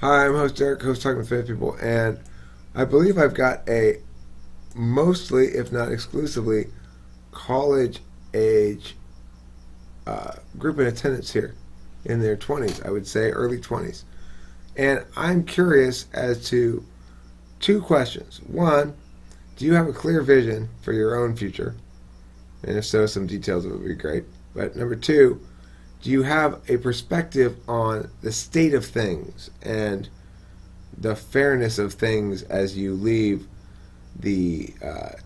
Hi, I'm host Eric, host Talking with Famous People, and I believe I've got a mostly, if not exclusively, college age group in attendance here in their 20s, I would say early 20s. And I'm curious as to two questions. One, do you have a clear vision for your own future? And if so, some details of it would be great. But number two, do you have a perspective on the state of things and the fairness of things as you leave the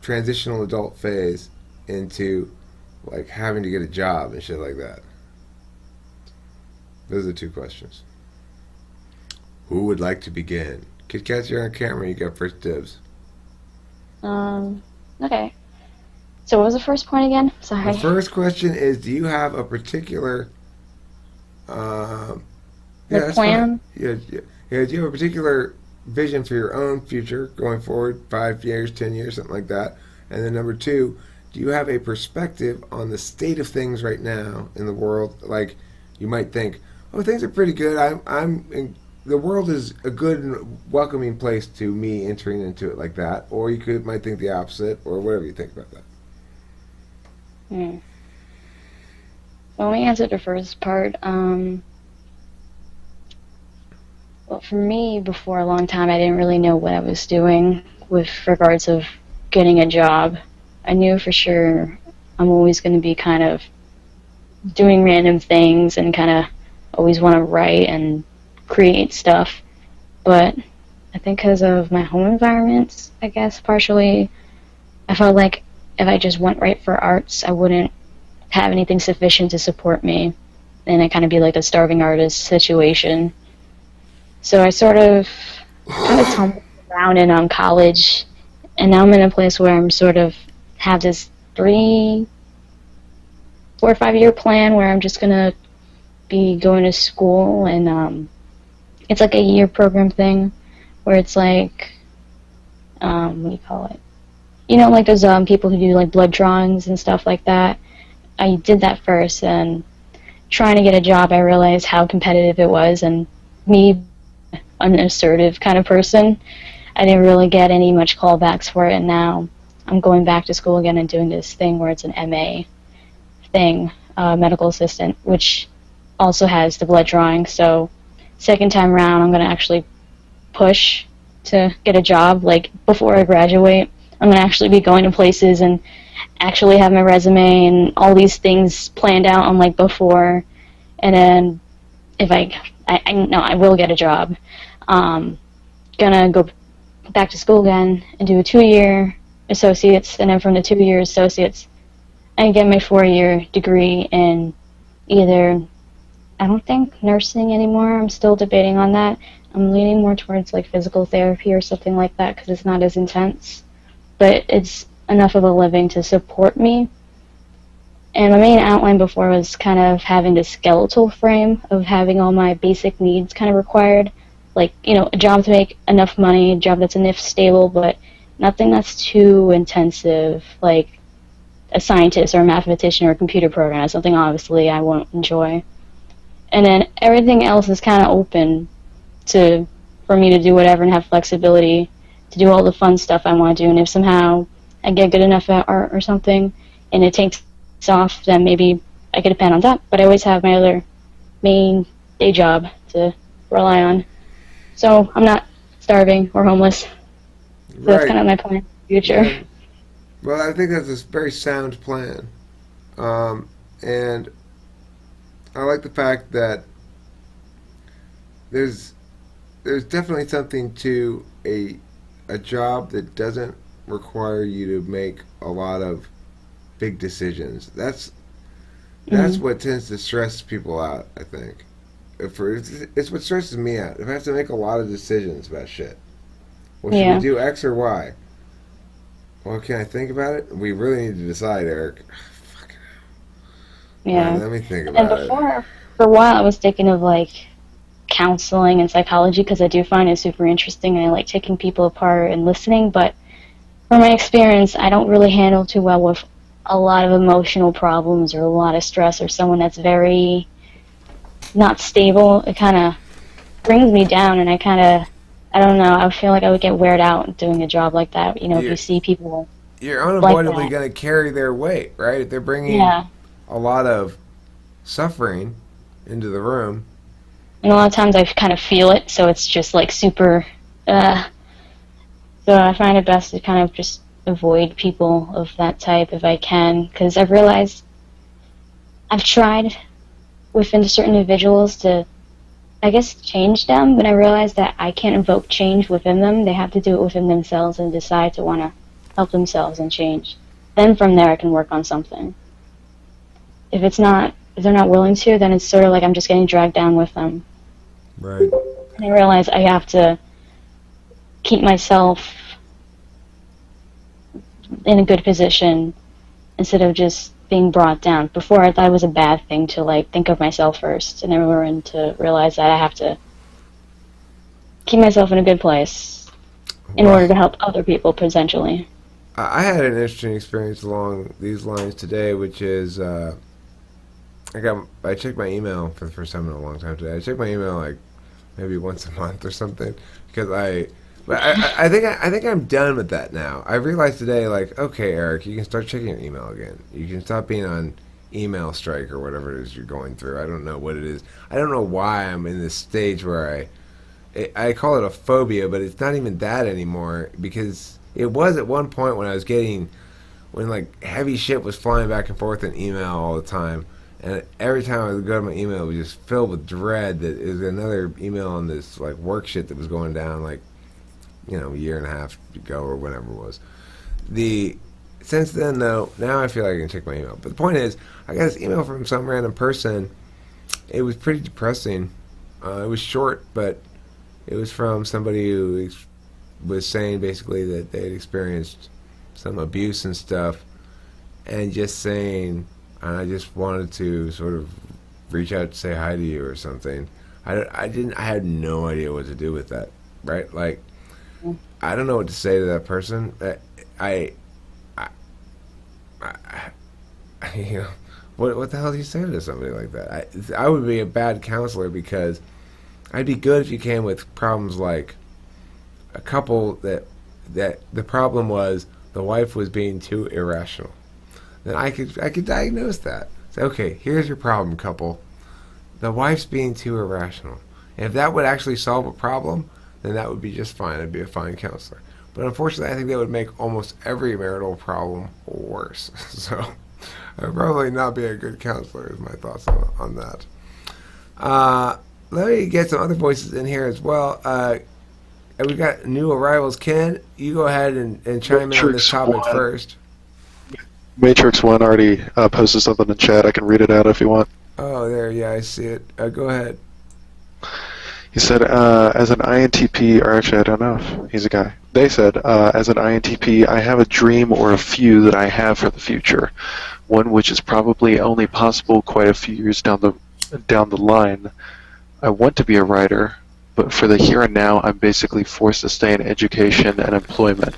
transitional adult phase into like having to get a job and shit like that? Those are the two questions. Who would like to begin? KitKatz, you're on camera. You got first dibs. Okay. So what was the first point again? Sorry. The first question is, do you have a particular Plan? Yeah, do you have a particular vision for your own future going forward, 5 years, 10 years, something like that? And then number two, do you have a perspective on the state of things right now in the world? Like, you might think, oh, things are pretty good. The world is a good and welcoming place to me entering into it like that. Or you might think the opposite, or whatever you think about that. Well, let me answer the first part. Well, for me, before a long time, I didn't really know what I was doing with regards of getting a job. I knew for sure I'm always going to be kind of doing random things and kind of always want to write and create stuff. But I think because of my home environment, I guess, partially, I felt like if I just went right for arts, I wouldn't have anything sufficient to support me. And I'd kind of be like a starving artist situation. So I sort of kind of tumbled around in college, and now I'm in a place where I'm sort of have this 3, 4 or 5 year plan where I'm just gonna be going to school, and it's like a year program thing where it's like what do you call it? You know, like those people who do like blood drawings and stuff like that. I did that first, and trying to get a job, I realized how competitive it was, and me, an assertive kind of person, I didn't really get any much callbacks for it, and now I'm going back to school again and doing this thing where it's an MA thing, medical assistant, which also has the blood drawing. So second time around, I'm going to actually push to get a job. Like before I graduate, I'm going to actually be going to places and actually have my resume and all these things planned out on like before. And then if I know I will get a job. Gonna go back to school again and do a 2-year associates, and then from the 2-year associates, I get my 4-year degree in either, I don't think nursing anymore. I'm still debating on that. I'm leaning more towards like physical therapy or something like that because it's not as intense, but it's enough of a living to support me. And my main outline before was kind of having the skeletal frame of having all my basic needs kind of required. Like, you know, a job to make enough money, a job that's enough stable, but nothing that's too intensive, like a scientist or a mathematician or a computer programmer, something obviously I won't enjoy. And then everything else is kind of open for me to do whatever and have flexibility to do all the fun stuff I want to do. And if somehow I get good enough at art or something and it takes off, then maybe I could depend on that. But I always have my other main day job to rely on. So I'm not starving or homeless. So that's kind of my plan for the future. Yeah. Well, I think that's a very sound plan. And I like the fact that there's definitely something to a job that doesn't require you to make a lot of big decisions. That's what tends to stress people out, I think. It's what stresses me out. If I have to make a lot of decisions about shit. Well, should we do X or Y? Well, can I think about it? We really need to decide, Eric. Fucking hell. Yeah. Right, let me think about And before, for a while, I was thinking of like counseling and psychology because I do find it super interesting and I like taking people apart and listening. But from my experience, I don't really handle too well with a lot of emotional problems or a lot of stress or someone that's very not stable. It kind of brings me down, and I don't know, I feel like I would get weird out doing a job like that. You know, if you you're, see people you're like unavoidably that. going to carry their weight, right? They're bringing Yeah. a lot of suffering into the room. And a lot of times I kind of feel it, so it's just like super. Uh, so I find it best to kind of just avoid people of that type if I can, because I've realized I've tried within certain individuals to, I guess, change them, but I realize that I can't invoke change within them. They have to do it within themselves and decide to want to help themselves and change. Then from there I can work on something. If they're not willing to, then it's sort of like I'm just getting dragged down with them. Right. And I realize I have to keep myself in a good position instead of just being brought down. Before I thought it was a bad thing to like think of myself first, and I learned to realize that I have to keep myself in a good place in order to help other people potentially. I had an interesting experience along these lines today, which is I checked my email for the first time in a long time today. I check my email like maybe once a month or something because I think I'm done with that now. I realized today, like, okay, Eric, you can start checking your email again. You can stop being on email strike or whatever it is you're going through. I don't know what it is. I don't know why I'm in this stage where I call it a phobia, but it's not even that anymore because it was at one point when when like heavy shit was flying back and forth in email all the time. And every time I would go to my email, it was just filled with dread that it was another email on this like work shit that was going down like, a year and a half ago or whenever it was. Since then though, now I feel like I can check my email. But the point is, I got this email from some random person. It was pretty depressing. It was short, but it was from somebody who was saying basically that they had experienced some abuse and stuff, and just saying, I just wanted to sort of reach out to say hi to you or something. I had no idea what to do with that, right? Like, I don't know what to say to that person. I what the hell do you say to somebody like that? I would be a bad counselor because I'd be good if you came with problems like a couple that the problem was the wife was being too irrational. Then I could diagnose that. Say, okay, here's your problem, couple. The wife's being too irrational. And if that would actually solve a problem, then that would be just fine. I'd be a fine counselor. But unfortunately, I think that would make almost every marital problem worse. So I'd probably not be a good counselor, is my thoughts on that. Let me get some other voices in here as well. We got new arrivals. Ken, you go ahead and chime in on this topic first. Matrix 1 already posted something in chat. I can read it out if you want. Oh, there, yeah, I see it. Go ahead. He said, as an INTP, or actually I don't know if he's a guy. They said, as an INTP, I have a dream or a few that I have for the future. One which is probably only possible quite a few years down the line. I want to be a writer, but for the here and now, I'm basically forced to stay in education and employment.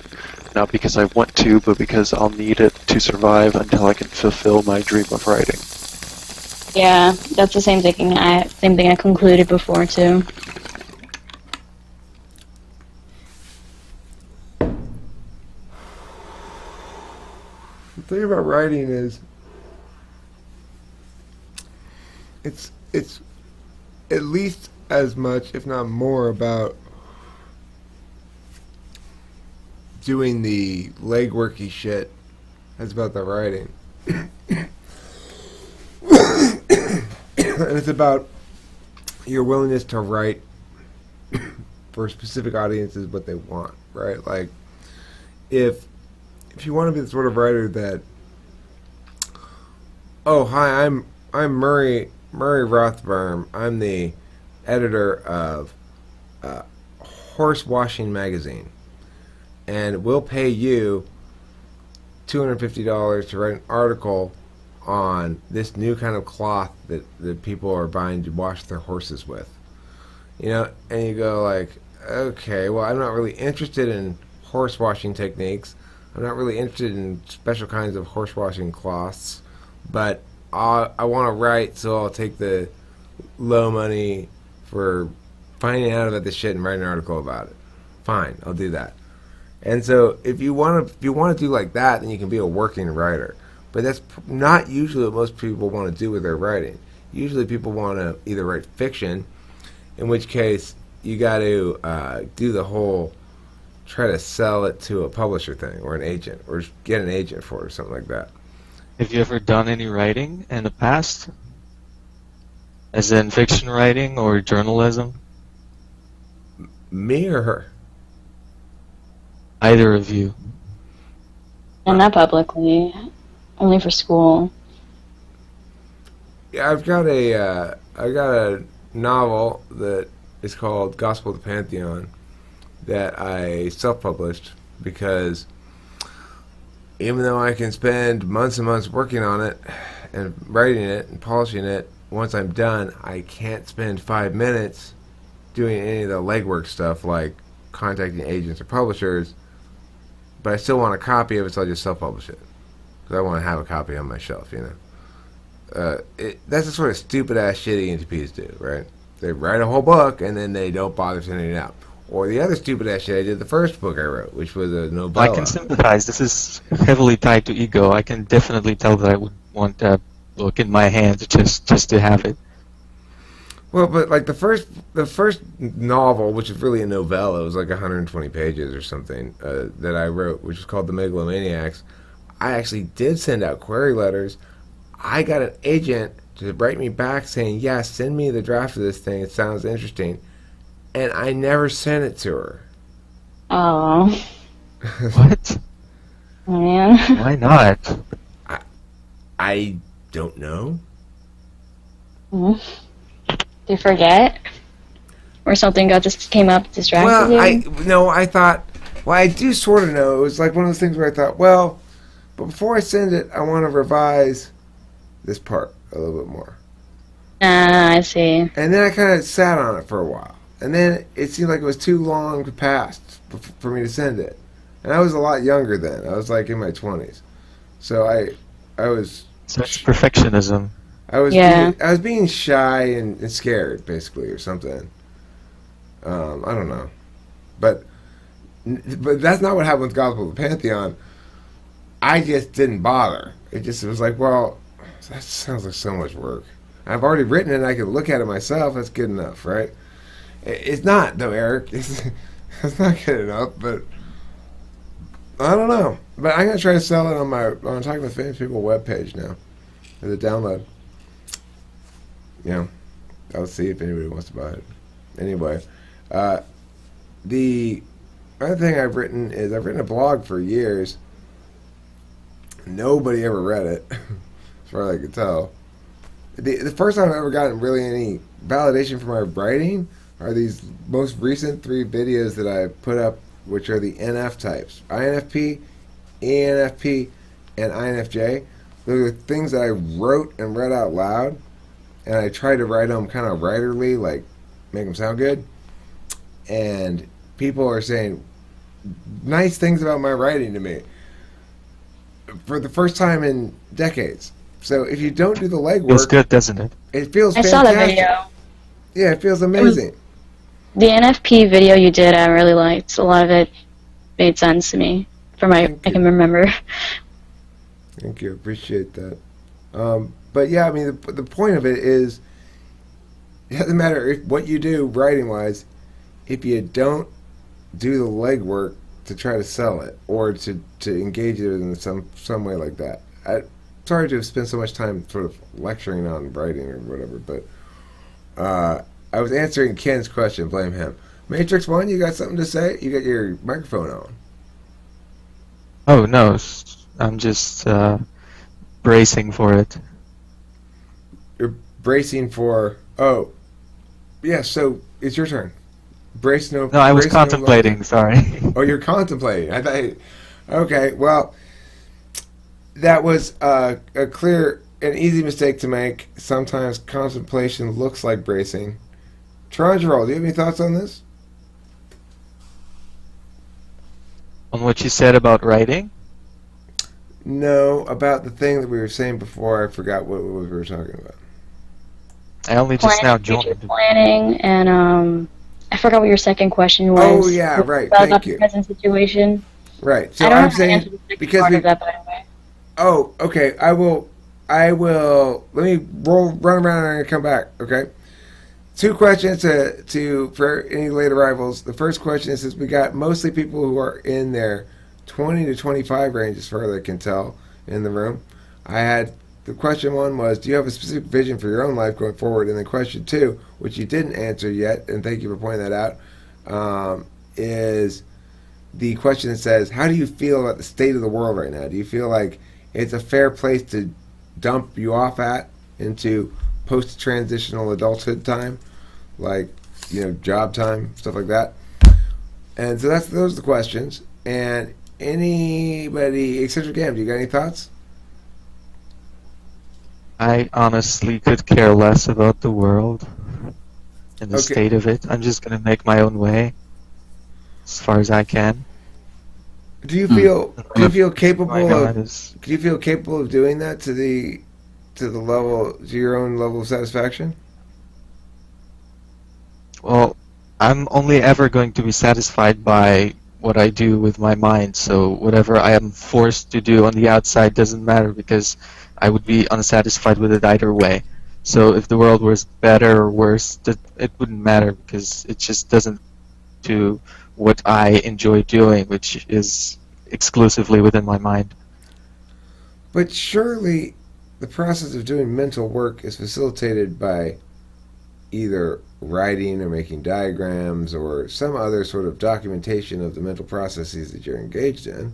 Not because I want to, but because I'll need it to survive until I can fulfill my dream of writing. Yeah, that's the same thing I concluded before too. The thing about writing is it's at least as much, if not more, about doing the legworky shit as about the writing. And it's about your willingness to write for specific audiences what they want, right? Like, if you want to be the sort of writer that, oh, hi, I'm Murray Rothbaum. I'm the editor of Horse Washing Magazine, and we'll pay you $250 to write an article on this new kind of cloth that people are buying to wash their horses with. And you go like, okay, well, I'm not really interested in horse washing techniques. I'm not really interested in special kinds of horse washing cloths, but I want to write, so I'll take the low money for finding out about this shit and writing an article about it. Fine, I'll do that. And so if you want to do like that, then you can be a working writer. But that's not usually what most people want to do with their writing. Usually people want to either write fiction, in which case you got to do the whole try to sell it to a publisher thing or an agent or get an agent for it or something like that. Have you ever done any writing in the past? As in fiction writing or journalism? Me or her? Either of you. And not publicly, only for school. Yeah, I got a novel that is called Gospel of the Pantheon that I self-published because even though I can spend months and months working on it and writing it and polishing it, once I'm done, I can't spend 5 minutes doing any of the legwork stuff like contacting agents or publishers, but I still want a copy of it, so I just self-publish it because I want to have a copy on my shelf, you know. That's the sort of stupid-ass shit ENTPs do, right? They write a whole book, and then they don't bother sending it out. Or the other stupid-ass shit I did, the first book I wrote, which was a novella. I can sympathize. This is heavily tied to ego. I can definitely tell that I would want that book in my hands just to have it. Well, but like the first novel, which is really a novella, it was like 120 pages or something that I wrote, which is called The Megalomaniacs. I actually did send out query letters. I got an agent to write me back saying, yeah, send me the draft of this thing. It sounds interesting. And I never sent it to her. Oh. What? Man. Why not? I don't know. Did you forget? Or something just came up distracted you? I thought, well, I do sort of know. It was like one of those things where I thought, well, but before I send it, I want to revise this part a little bit more. I see. And then I kind of sat on it for a while. And then it seemed like it was too long to pass for me to send it. And I was a lot younger then. I was like in my 20s. So I was... Such perfectionism. I was being shy and scared, basically, or something. I don't know. But that's not what happened with Gospel of the Pantheon. I just didn't bother. It was like, well, that sounds like so much work. I've already written it and I can look at it myself. That's good enough, right? It's not, though, Eric. It's not good enough, but I don't know. But I'm going to try to sell it on Talking with Famous People webpage now as a download. Yeah. I'll see if anybody wants to buy it. Anyway, the other thing I've written is I've written a blog for years. Nobody ever read it, as far as I could tell. The first time I've ever gotten really any validation for my writing are these most recent 3 videos that I put up, which are the NF types. INFP, ENFP, and INFJ. Those are things that I wrote and read out loud, and I tried to write them kind of writerly, like make them sound good. And people are saying nice things about my writing to me for the first time in decades. So if you don't do the legwork... Feels good, doesn't it? It feels I fantastic. saw the video. Yeah, it feels amazing. The NFP video you did, I really liked. A lot of it made sense to me. I can remember. Thank you. Appreciate that. But yeah, I mean, the point of it is, it doesn't matter what you do writing-wise, if you don't do the legwork to try to sell it or to engage it in some way like that. Sorry to have spent so much time sort of lecturing on writing or whatever, but I was answering Ken's question. Blame him. Matrix One, you got something to say? You got your microphone on. Oh, no. I'm just bracing for it. You're bracing for... Oh. Yeah, so it's your turn. Brace no... No, I was contemplating, sorry. Oh, you're contemplating. I thought... Okay, well, that was a clear and easy mistake to make. Sometimes contemplation looks like bracing. Trangerol, do you have any thoughts on this? On what you said about writing? No, about the thing that we were saying before. I forgot what we were talking about. I only just now joined. Future planning and I forgot what your second question was. Oh, yeah, right. About Thank the you. present situation. Right. So I don't know I'm how to answer saying the second because part we. of that, by the way. Oh, okay. I will. Let me run around and come back. Okay. Two questions for any late arrivals. The first question is: we got mostly people who are in their 20 to 25 range, as far as I can tell, in the room. I had the question one was: do you have a specific vision for your own life going forward? And then question two, which you didn't answer yet, and thank you for pointing that out, is the question that says: how do you feel about the state of the world right now? Do you feel like it's a fair place to dump you off at into post-transitional adulthood time, like job time, stuff like that? And so those are the questions. And anybody, Eccentric Gam, do you got any thoughts? I honestly could care less about the world and the Okay. state of it. I'm just gonna make my own way as far as I can. Do you feel capable My God of? is Do you feel capable of doing that to your own level of satisfaction? well, I'm only ever going to be satisfied by what I do with my mind. So whatever I am forced to do on the outside doesn't matter because I would be unsatisfied with it either way. So if the world was better or worse, it wouldn't matter because it just doesn't do what I enjoy doing, which is exclusively within my mind. But surely, the process of doing mental work is facilitated by either writing or making diagrams or some other sort of documentation of the mental processes that you're engaged in.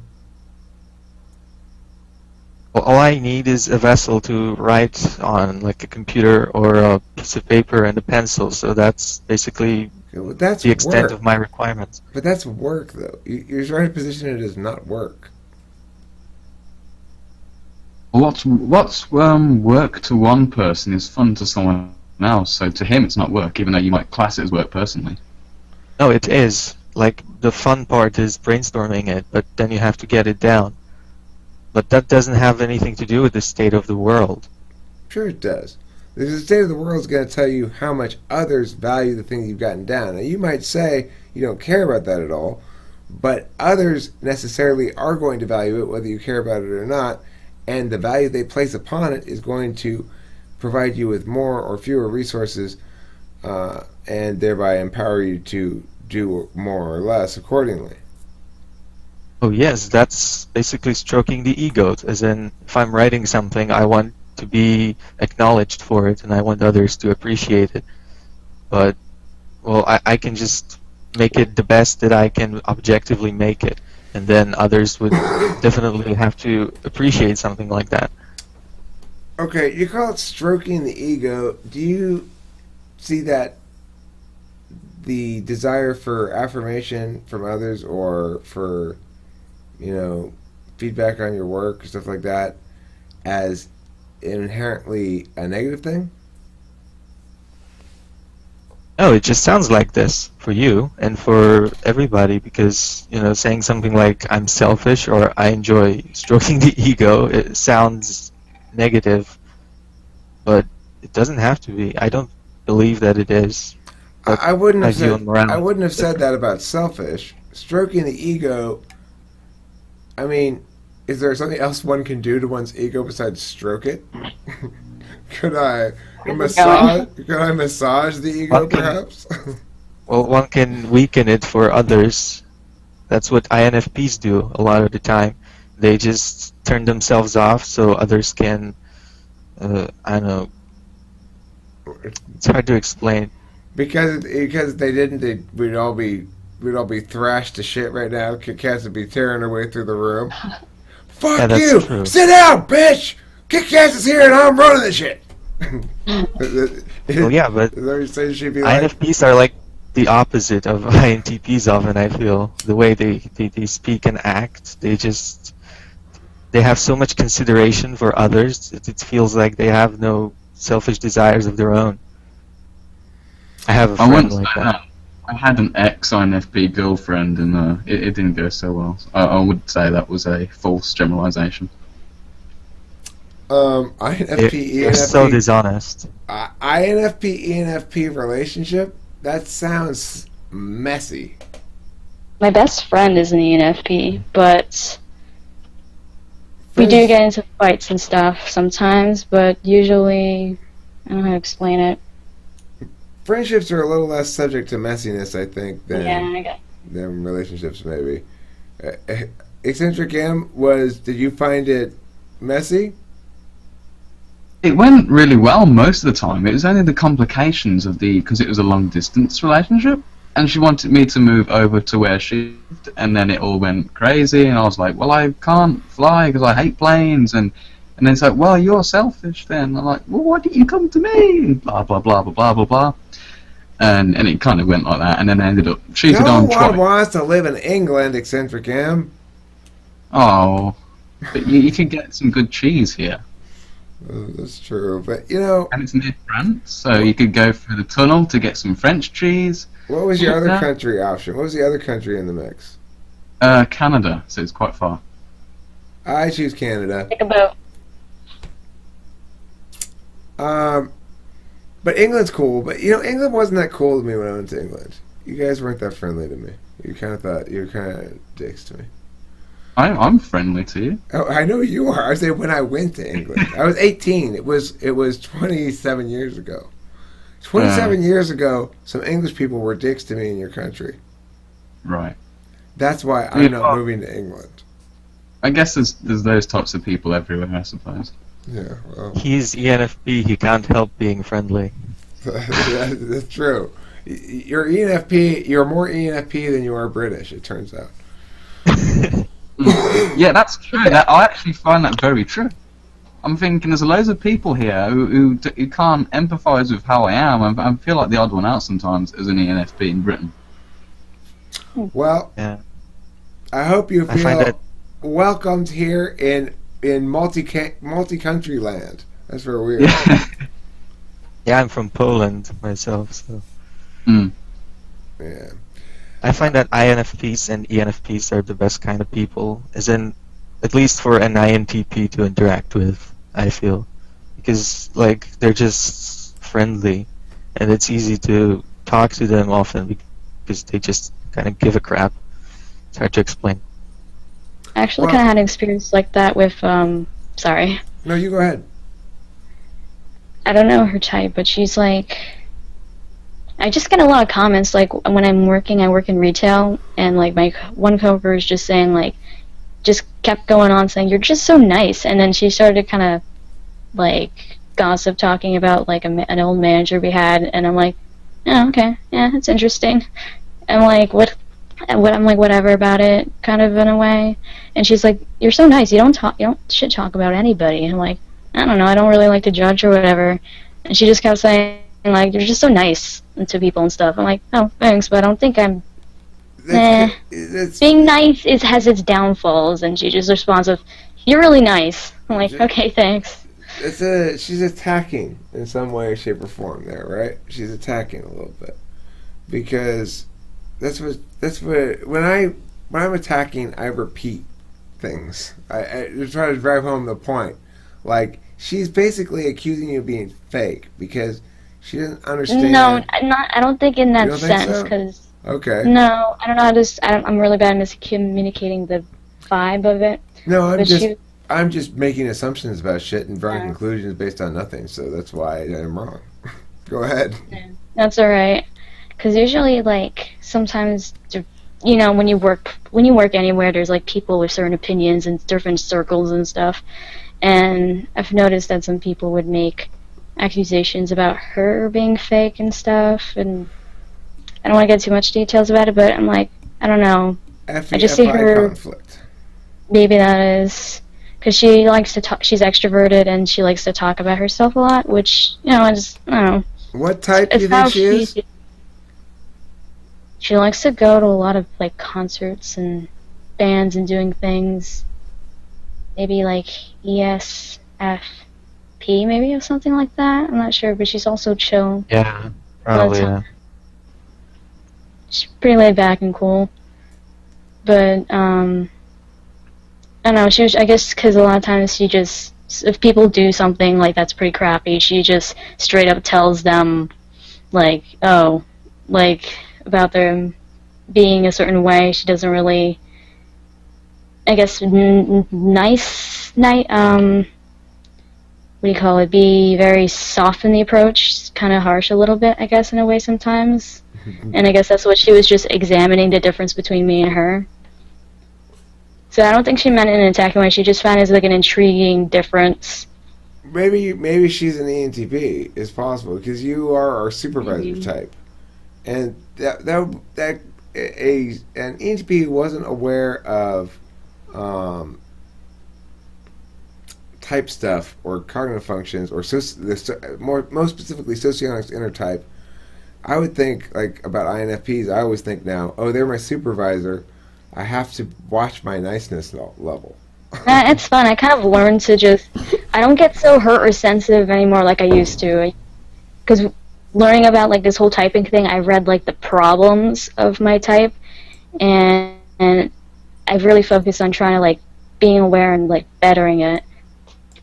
Well, all I need is a vessel to write on, like a computer or a piece of paper and a pencil. So that's basically Well, that's the extent work. of my requirements. But that's work, though. You're trying to position it as not work. What's work to one person is fun to someone else. So to him, it's not work, even though you might class it as work personally. No, it is. Like, the fun part is brainstorming it, but then you have to get it down. But that doesn't have anything to do with the state of the world. Sure, it does. The state of the world is going to tell you how much others value the thing you've gotten down. Now, you might say you don't care about that at all, but others necessarily are going to value it, whether you care about it or not, and the value they place upon it is going to provide you with more or fewer resources, and thereby empower you to do more or less accordingly. Oh yes, that's basically stroking the ego, as in, if I'm writing something, I want to be acknowledged for it, and I want others to appreciate it. But, well, I can just make it the best that I can objectively make it, and then others would definitely have to appreciate something like that. Okay, you call it stroking the ego. Do you see that the desire for affirmation from others or for, feedback on your work or stuff like that as inherently a negative thing? No, it just sounds like this for you and for everybody because, saying something like I'm selfish or I enjoy stroking the ego, it sounds negative, but it doesn't have to be. I don't believe that it is. I wouldn't have as you said unravel. I wouldn't have said that about selfish. Stroking the ego, I mean, is there something else one can do to one's ego besides stroke it? Could I massage the ego, One can- perhaps? Well, one can weaken it for others. That's what INFPs do a lot of the time. They just turn themselves off so others can, I don't know, it's hard to explain. because they didn't, we'd all be thrashed to shit right now. KitKatz would be tearing her way through the room. Fuck Yeah, that's you! true. Sit down, bitch! KitKatz is here and I'm running the shit. Well, yeah, but Is that what you say she'd be like? INFPs are like the opposite of INTPs often, I feel. The way they speak and act, they have so much consideration for others, it feels like they have no selfish desires of their own. I have a I friend once like that. I had an ex-INFP girlfriend, and it didn't go so well. I would say that was a false generalization. INFP, They're so ENFP, dishonest. INFP, ENFP relationship, that sounds messy. My best friend is an ENFP, but we do get into fights and stuff sometimes, but usually, I don't know how to explain it. Friendships are a little less subject to messiness, I think, Yeah, than relationships, maybe. Eccentric M, did you find it messy? It went really well most of the time. It was only the complications of because it was a long distance relationship, and she wanted me to move over to where she lived, and then it all went crazy, and I was like, well, I can't fly because I hate planes, and then it's like, well, you're selfish then. I'm like, well, why didn't you come to me? And blah, blah, blah, blah, blah, blah, blah. And it kind of went like that, and then I ended up cheated on twice. No one wants to live in England, Eccentric M. Oh, but you can get some good cheese here. That's true, but you know... And it's near France, so you could go through the tunnel to get some French cheese. What was your other country option? What was the other country in the mix? Canada, so it's quite far. I choose Canada. Take a boat. But England's cool, but you know, England wasn't that cool to me when I went to England. You guys weren't that friendly to me. You kind of thought you were kind of dicks to me. I'm friendly to you. Oh, I know you are. I said when I went to England. I was 18. It was 27 years ago. 27 years ago, some English people were dicks to me in your country. Right. That's why I'm not moving to England. I guess there's those types of people everywhere, I suppose. Yeah, well. He's ENFP. He can't help being friendly. That's true. You're ENFP. You're more ENFP than you are British, it turns out. Yeah, that's true. I actually find that very true. I'm thinking there's loads of people here who can't empathise with how I am. I feel like the odd one out sometimes as an ENFP in Britain. Well, Yeah. I hope you feel that- welcomed here in multi-country land. That's where we are. Yeah, I'm from Poland myself, so Yeah. I find that INFPs and ENFPs are the best kind of people, as in, at least for an INTP to interact with, I feel. Because, like, they're just friendly, and it's easy to talk to them often because they just kind of give a crap. It's hard to explain. I actually Well- kind of had an experience like that with, sorry. No, you go ahead. I don't know her type, but she's like, I just get a lot of comments, like, when I'm working, I work in retail, and, like, my one coworker is just saying, like, just kept going on saying, you're just so nice, and then she started kind of, like, gossip talking about, like, an old manager we had, and I'm like, oh, okay, yeah, that's interesting. I'm like, I'm like, whatever about it, kind of in a way, and she's like, you're so nice, you don't shit talk about anybody, and I'm like, I don't know, I don't really like to judge or whatever, and she just kept saying, like, you're just so nice to people and stuff. I'm like, oh, thanks, but I don't think I'm... That's Being nice has its downfalls, and she just responds with, you're really nice. I'm like, okay, thanks. she's attacking in some way, shape, or form there, right? She's attacking a little bit. Because that's what when I'm attacking, I repeat things. I try to drive home the point. Like, she's basically accusing you of being fake because she doesn't understand. No, I don't think in that You don't think sense, so? because... Okay. No, I don't know how to... I'm really bad at miscommunicating the vibe of it. No, But I'm just making assumptions about shit and drawing conclusions based on nothing, so that's why I'm wrong. Go ahead. That's alright. Because usually, like, sometimes, you know, when you work anywhere, there's, like, people with certain opinions and different circles and stuff. And I've noticed that some people would make accusations about her being fake and stuff, and I don't want to get too much details about it, but I'm like, I don't know. I just see her... conflict. Maybe that is... Because she likes to talk, she's extroverted, and she likes to talk about herself a lot, which, you know, I don't know. What type do It's you how think she is? She likes to go to a lot of, like, concerts and bands and doing things. Maybe, like, ESFP, maybe, or something like that. I'm not sure, but she's also chill. Yeah, probably, yeah. She's pretty laid back and cool. But, I don't know, I guess because a lot of times she just, if people do something, like, that's pretty crappy, she just straight up tells them, like, oh, like, about them being a certain way. She doesn't really, I guess, what do you call it, be very soft in the approach, kind of harsh a little bit, I guess, in a way sometimes. And I guess that's what she was just examining, the difference between me and her. So I don't think she meant it in an attacking way. She just found it as like an intriguing difference. Maybe she's an ENTP. It's possible because you are our supervisor type, and an ENTP who wasn't aware of type stuff or cognitive functions or most specifically socionics inner type. I would think like about INFPs. I always think now, oh, they're my supervisor. I have to watch my niceness level. It's fun. I kind of learned to just, I don't get so hurt or sensitive anymore like I used to. Because learning about like this whole typing thing, I read like the problems of my type, and I've really focused on trying to like being aware and like bettering it.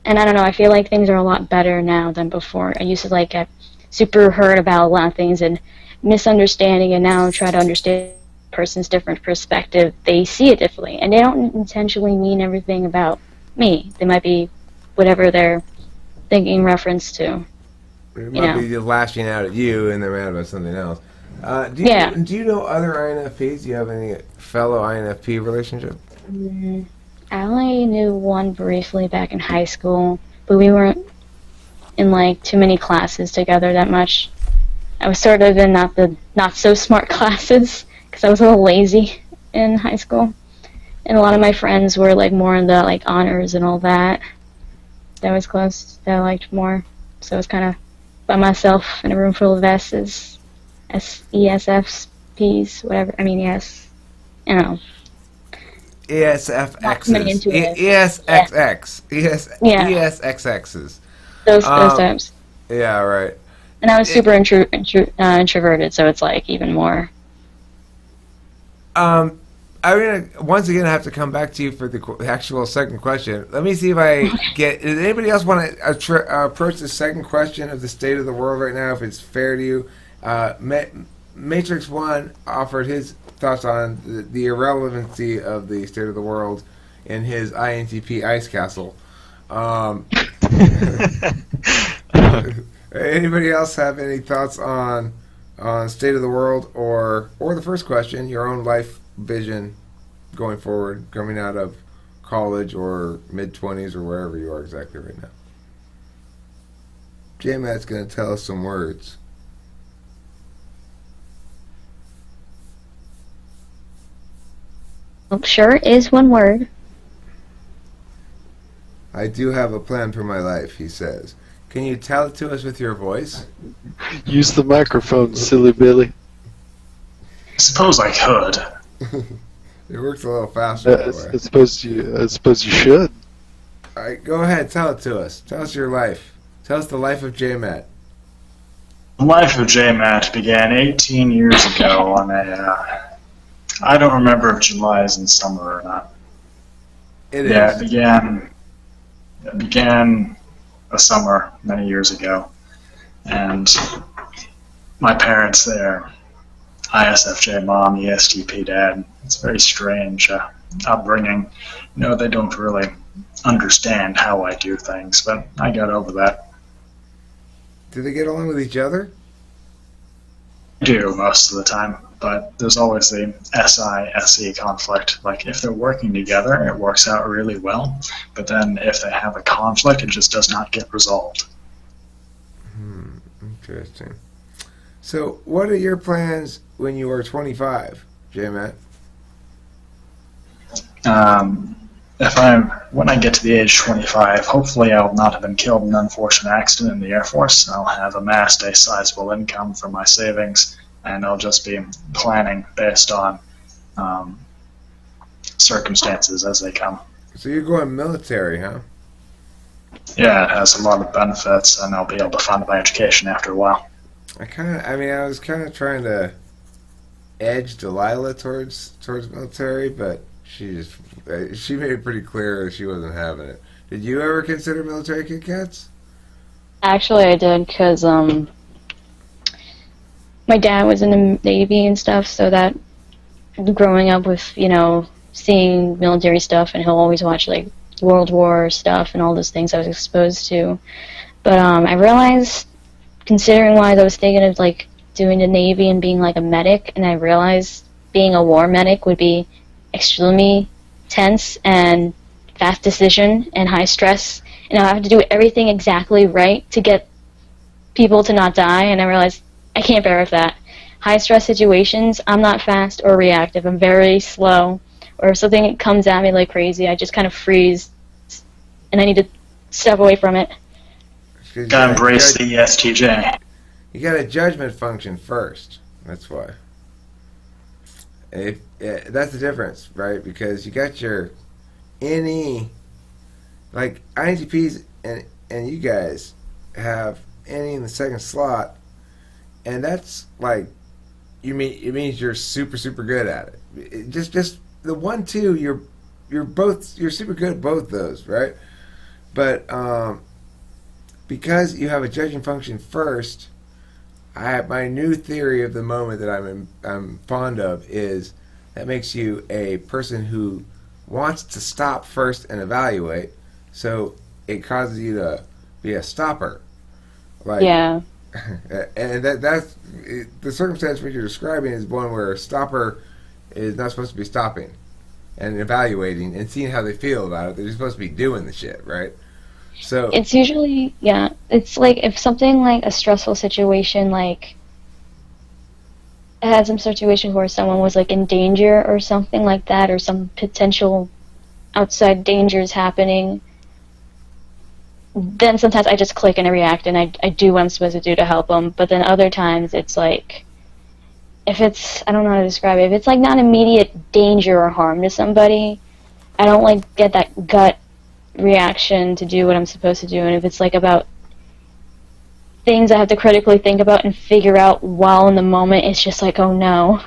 And I don't know, I feel like things are a lot better now than before. I used to like get super hurt about a lot of things and misunderstanding, and now try to understand a person's different perspective. They see it differently, and they don't intentionally mean everything about me. They might be whatever they're thinking reference to. It might be lashing out at you, and they're mad about something else. Do you know other INFPs? Do you have any fellow INFP relationship? I only knew one briefly back in high school, but we weren't in like too many classes together that much. I was sort of in not so smart classes because I was a little lazy in high school, and a lot of my friends were like more in the like honors and all that. That was close. That I liked more. So I was kind of by myself in a room full of S's, ESFs, P's, whatever. I mean, yes, you know. ESFXs, ESXX, ESXXs. Those types. Yeah, right. And I was super introverted, so it's like even more. I'm gonna once again have to come back to you for the actual second question. Let me see if I get. Does anybody else want to approach the second question of the state of the world right now? If it's fair to you, Matrix One offered his thoughts on the irrelevancy of the state of the world in his INTP Ice Castle. Anybody else have any thoughts on state of the world or the first question, your own life vision going forward, coming out of college or mid-20s or wherever you are exactly right now? J-Matt's going to tell us some words. Sure is one word. I do have a plan for my life, he says. Can you tell it to us with your voice? Use the microphone, silly Billy. I suppose I could. It works a little faster that way. I suppose you should. All right, go ahead. Tell it to us. Tell us your life. Tell us the life of J-Matt. The life of J-Matt began 18 years ago on a... I don't remember if July is in summer or not. It is. Yeah, it began a summer many years ago. And my parents there, ISFJ mom, ESTP dad, it's a very strange upbringing. You know, they don't really understand how I do things, but I got over that. Do they get along with each other? I do most of the time, but there's always the SI-SE conflict. Like, if they're working together, it works out really well, but then if they have a conflict, it just does not get resolved. Interesting. So, what are your plans when you are 25, J-Matt? When I get to the age 25, hopefully I'll not have been killed in an unfortunate accident in the Air Force. I'll have amassed a sizable income from my savings, and I'll just be planning based on circumstances as they come. So you're going military, huh? Yeah, it has a lot of benefits, and I'll be able to fund my education after a while. I was kind of trying to edge Delilah towards military, but she made it pretty clear that she wasn't having it. Did you ever consider military, KitKatz? Actually, I did, because my dad was in the Navy and stuff, so that growing up with, seeing military stuff, and he'll always watch like World War stuff and all those things I was exposed to. But I realized, considering wise, I was thinking of like doing the Navy and being like a medic, and I realized being a war medic would be extremely tense and fast decision and high stress, and I have to do everything exactly right to get people to not die, and I realized I can't bear with that. High stress situations, I'm not fast or reactive. I'm very slow. Or if something comes at me like crazy, I just kind of freeze, and I need to step away from it. Gotta embrace the ESTJ. You got a judgment function first. That's why. That's the difference, right? Because you got your like INTPs and you guys have any in the second slot, and that's like it means you're super good at it. Just the 1, 2, you're super good at both those, right? But because you have a judging function first, my new theory of the moment that I'm fond of is that makes you a person who wants to stop first and evaluate, so it causes you to be a stopper. Like, Yeah. And that's the circumstance which you're describing is one where a stopper is not supposed to be stopping and evaluating and seeing how they feel about it. They're supposed to be doing the shit, right? So It's usually, it's like if something like a stressful situation, like I had some situation where someone was like in danger or something like that, or some potential outside dangers happening, then sometimes I just click and I react and I do what I'm supposed to do to help them. But then other times it's like, if it's, I don't know how to describe it, if it's like not immediate danger or harm to somebody, I don't like get that gut reaction to do what I'm supposed to do. And if it's like about things I have to critically think about and figure out while in the moment, it's just like, oh no.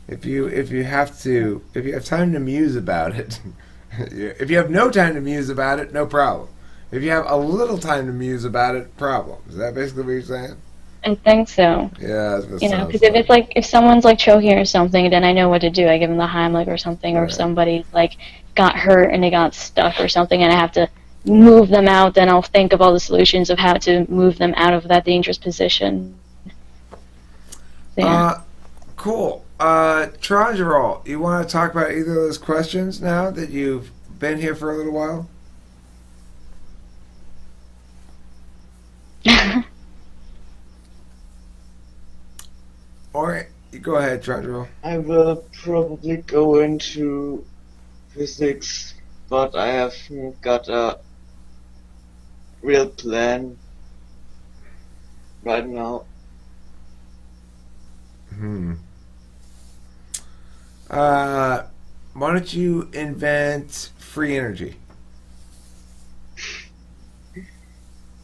if you have time to muse about it, if you have no time to muse about it, no problem. If you have a little time to muse about it, problem. Is that basically what you're saying? I think so. Yeah, that's what it You know, sounds because if it's like, if someone's like choking or something, then I know what to do. I give them the Heimlich or something, or if Right. somebody like got hurt and they got stuck or something and I have to move them out, then I'll think of all the solutions of how to move them out of that dangerous position. So, yeah. Cool. Trangerol, you want to talk about either of those questions now that you've been here for a little while? Or you go ahead, Trangerol. I will probably go into physics, but I haven't got a real plan right now. Why don't you invent free energy?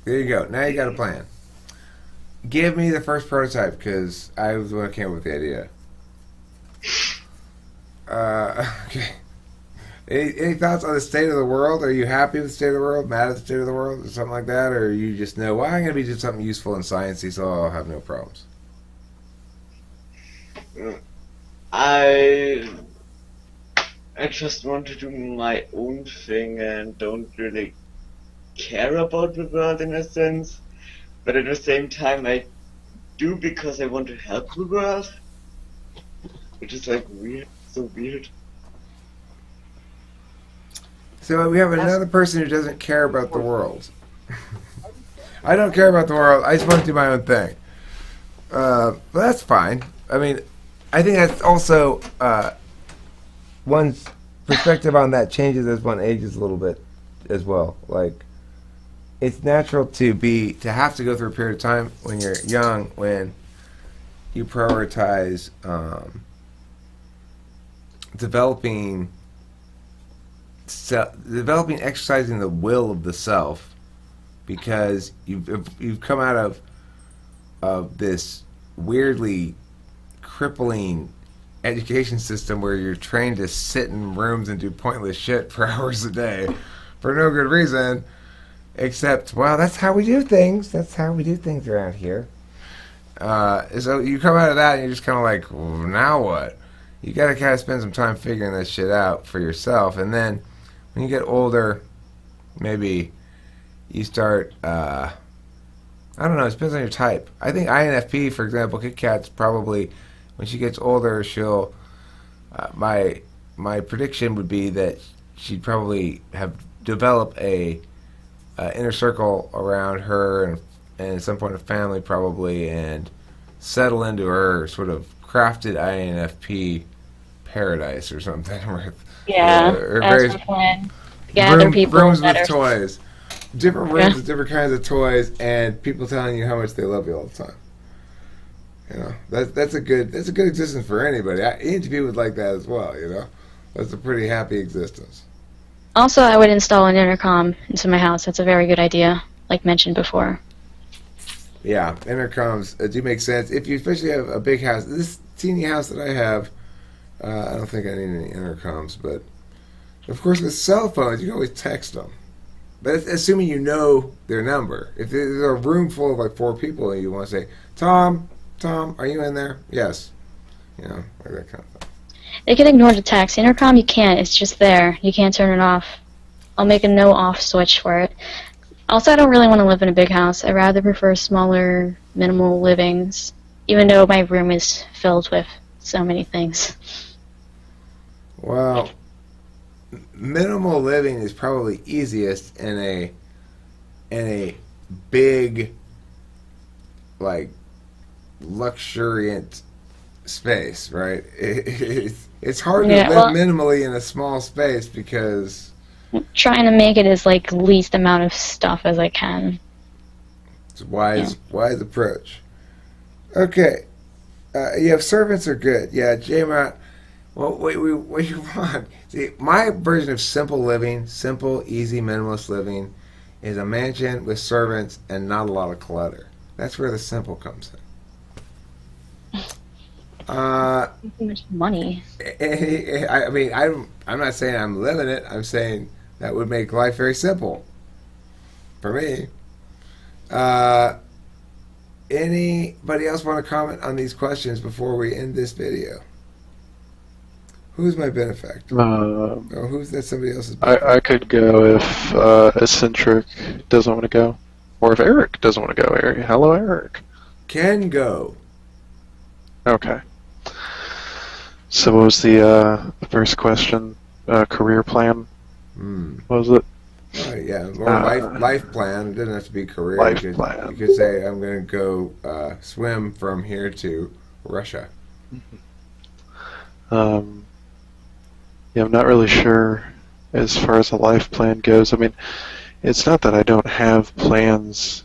There you go. Now you got a plan. Give me the first prototype, because I was the one who came up with the idea. Okay. Any thoughts on the state of the world? Are you happy with the state of the world? Mad at the state of the world? Or something like that? Or you just know, well, I'm going to be doing something useful in sciencey, so I'll have no problems? I just want to do my own thing and don't really care about the world in a sense, but at the same time I do because I want to help the world, which is like weird, so weird. So we have another person who doesn't care about the world. I don't care about the world. I just want to do my own thing. But that's fine. I mean, I think that's also one's perspective on that changes as one ages a little bit as well. Like, it's natural to have to go through a period of time when you're young when you prioritize developing exercising the will of the self, because you've come out of this weirdly crippling education system where you're trained to sit in rooms and do pointless shit for hours a day for no good reason, except, well, that's how we do things. That's how we do things around here. So you come out of that and you're just kind of like, well, now what? You got to kind of spend some time figuring this shit out for yourself. And then when you get older, maybe you start, I don't know, it depends on your type. I think INFP, for example, KitKatz probably, when she gets older, she'll, my prediction would be that she'd probably have developed a inner circle around her and at some point a family probably, and settle into her sort of crafted INFP paradise or something. Yeah, Or that's various my plan. Gather people rooms that with are toys. Different rooms Yeah. with different kinds of toys, and people telling you how much they love you all the time. You know, that's a good existence for anybody. ENTP would like that as well. You know, that's a pretty happy existence. Also, I would install an intercom into my house. That's a very good idea, like mentioned before. Yeah, intercoms do make sense if you especially have a big house. This teeny house that I have, I don't think I need any intercoms. But of course, with cell phones, you can always text them. But it's assuming you know their number. If there's a room full of like 4 people and you want to say, Tom, are you in there? Yes. You know, like that kind of thing. They can ignore the text. Intercom, you can't. It's just there. You can't turn it off. I'll make a no off switch for it. Also, I don't really want to live in a big house. I rather prefer smaller, minimal livings, even though my room is filled with so many things. Well, minimal living is probably easiest in a big, like, luxuriant space, right? It's hard to Yeah, live well- minimally in a small space because Trying to make it as like least amount of stuff as I can. it's a wise approach. Okay, you have servants are good. Yeah, J-Mont. Well, what you want? See, my version of simple living, simple, easy, minimalist living, is a mansion with servants and not a lot of clutter. That's where the simple comes in. Too much money. I mean, I'm not saying I'm living it. I'm saying that would make life very simple for me. Anybody else want to comment on these questions before we end this video? Who's my benefactor? Or who's that somebody else's benefactor? I could go if Eccentric doesn't want to go. Or if Eric doesn't want to go. Eric. Hello, Eric. Can go. Okay. So what was the first question? Career plan? What was it? Oh, yeah, or life plan. It doesn't have to be career. Life you plan. could say, I'm going to go swim from here to Russia. Yeah, I'm not really sure as far as a life plan goes. I mean, it's not that I don't have plans.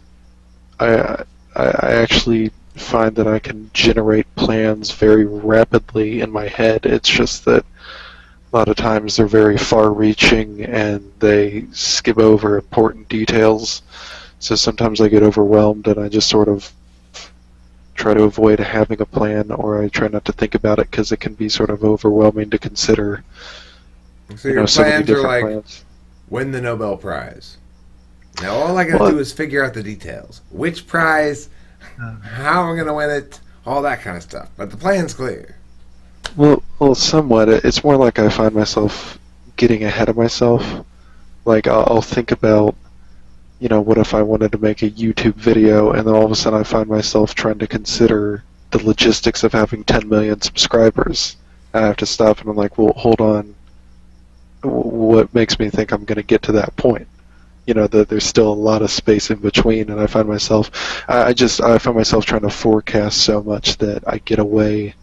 I actually find that I can generate plans very rapidly in my head. It's just that a lot of times they're very far-reaching and they skip over important details. So sometimes I get overwhelmed and I just sort of try to avoid having a plan, or I try not to think about it because it can be sort of overwhelming to consider. So your so many plans are different like, plans. win the Nobel Prize. Now all I got to do is figure out the details. Which prize, how I'm going to win it, all that kind of stuff. But the plan's clear. Well, somewhat. It's more like I find myself getting ahead of myself. Like, I'll think about, what if I wanted to make a YouTube video, and then all of a sudden I find myself trying to consider the logistics of having 10 million subscribers. I have to stop and I'm like, well, hold on. What makes me think I'm going to get to that point? That there's still a lot of space in between, and I find myself, I find myself trying to forecast so much that I get away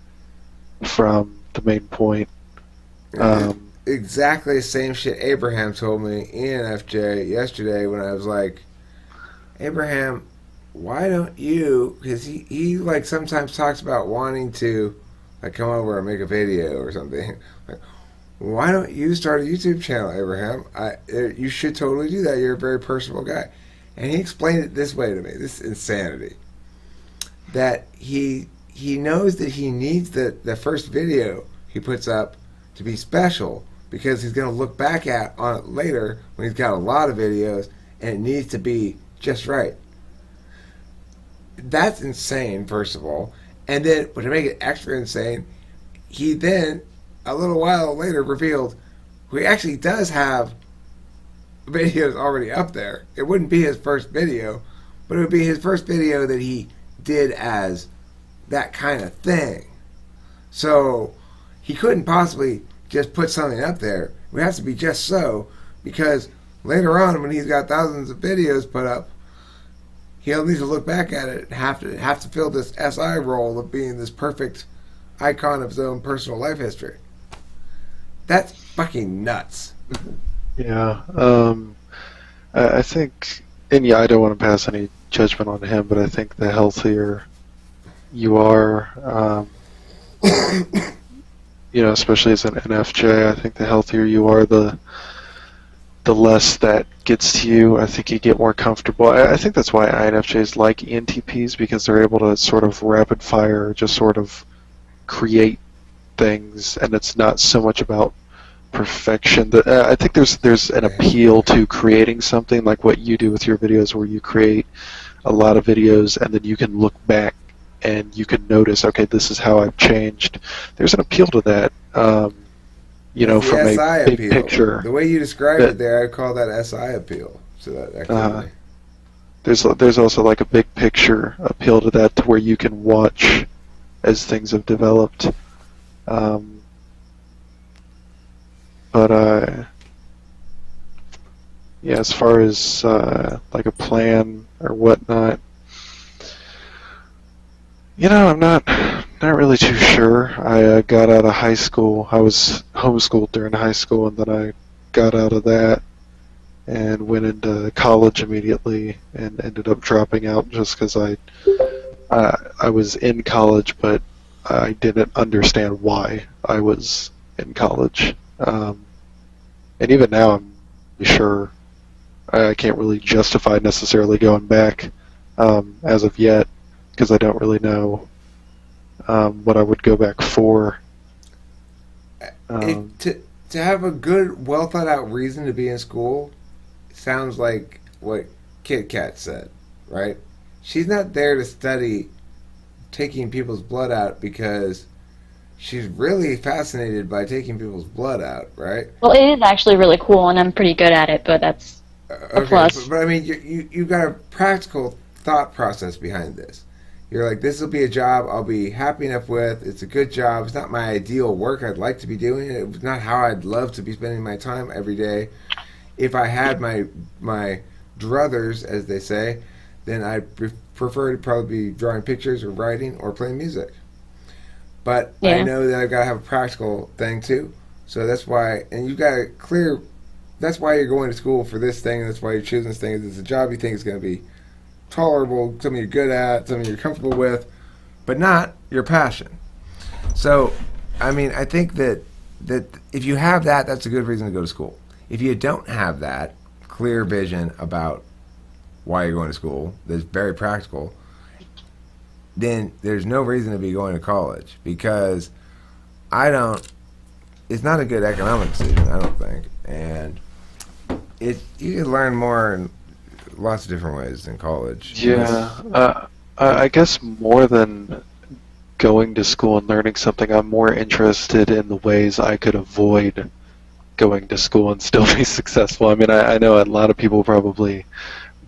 from the main point. Exactly the same shit Abraham told me, ENFJ, yesterday when I was like, Abraham, why don't you, because he like sometimes talks about wanting to like come over and make a video or something. Like, why don't you start a YouTube channel, Abraham? You should totally do that. You're a very personable guy. And he explained it this way to me, this insanity, that he knows that he needs the first video he puts up to be special, because he's going to look back on it later when he's got a lot of videos and it needs to be just right. that's insane, first of all. And then, but to make it extra insane, he then, a little while later, revealed he actually does have videos already up there. It wouldn't be his first video, but it would be his first video that he did as that kind of thing. So he couldn't possibly just put something up there. It would have to be just so, because later on, when he's got thousands of videos put up, he'll need to look back at it and have to fill this SI role of being this perfect icon of his own personal life history. That's fucking nuts. Yeah. I think, and yeah, I don't want to pass any judgment on him, but I think the healthier you are, especially as an NFJ, I think the healthier you are, the less that gets to you. I think you get more comfortable. I think that's why INFJs like ENTPs, because they're able to sort of rapid fire, just sort of create things, and it's not so much about perfection. I think there's an appeal to creating something like what you do with your videos, where you create a lot of videos and then you can look back and you can notice, okay, this is how I've changed. There's an appeal to that, from a big appeal. picture. The way you described it there, I call that SI appeal. So that activity. There's also like a big picture appeal to that, to where you can watch as things have developed. As far as like a plan or whatnot, I'm not really too sure. I got out of high school. I was homeschooled during high school, and then I got out of that and went into college immediately, and ended up dropping out just because I was in college, but I didn't understand why I was in college. And even now, I'm sure I can't really justify necessarily going back as of yet, because I don't really know what I would go back for. To have a good, well thought out reason to be in school sounds like what KitKatz said, right? She's not there to study taking people's blood out because she's really fascinated by taking people's blood out, right? Well, it is actually really cool, and I'm pretty good at it, but that's a plus. But I mean, you've got a practical thought process behind this. You're like, this will be a job I'll be happy enough with. It's a good job. It's not my ideal work I'd like to be doing. It's not how I'd love to be spending my time every day. If I had my druthers, as they say, then I'd prefer to probably be drawing pictures or writing or playing music. But yeah. I know that I've got to have a practical thing too. So that's why, and you've got to clear, that's why you're going to school for this thing, and that's why you're choosing this thing. It's a job you think is going to be tolerable, something you're good at, something you're comfortable with, but not your passion. So, I mean, I think that if you have that, that's a good reason to go to school. If you don't have that clear vision about why you're going to school, that's very practical, then there's no reason to be going to college, because it's not a good economic decision, I don't think. And you can learn more in lots of different ways in college. Yeah, I guess more than going to school and learning something, I'm more interested in the ways I could avoid going to school and still be successful. I mean, I know a lot of people probably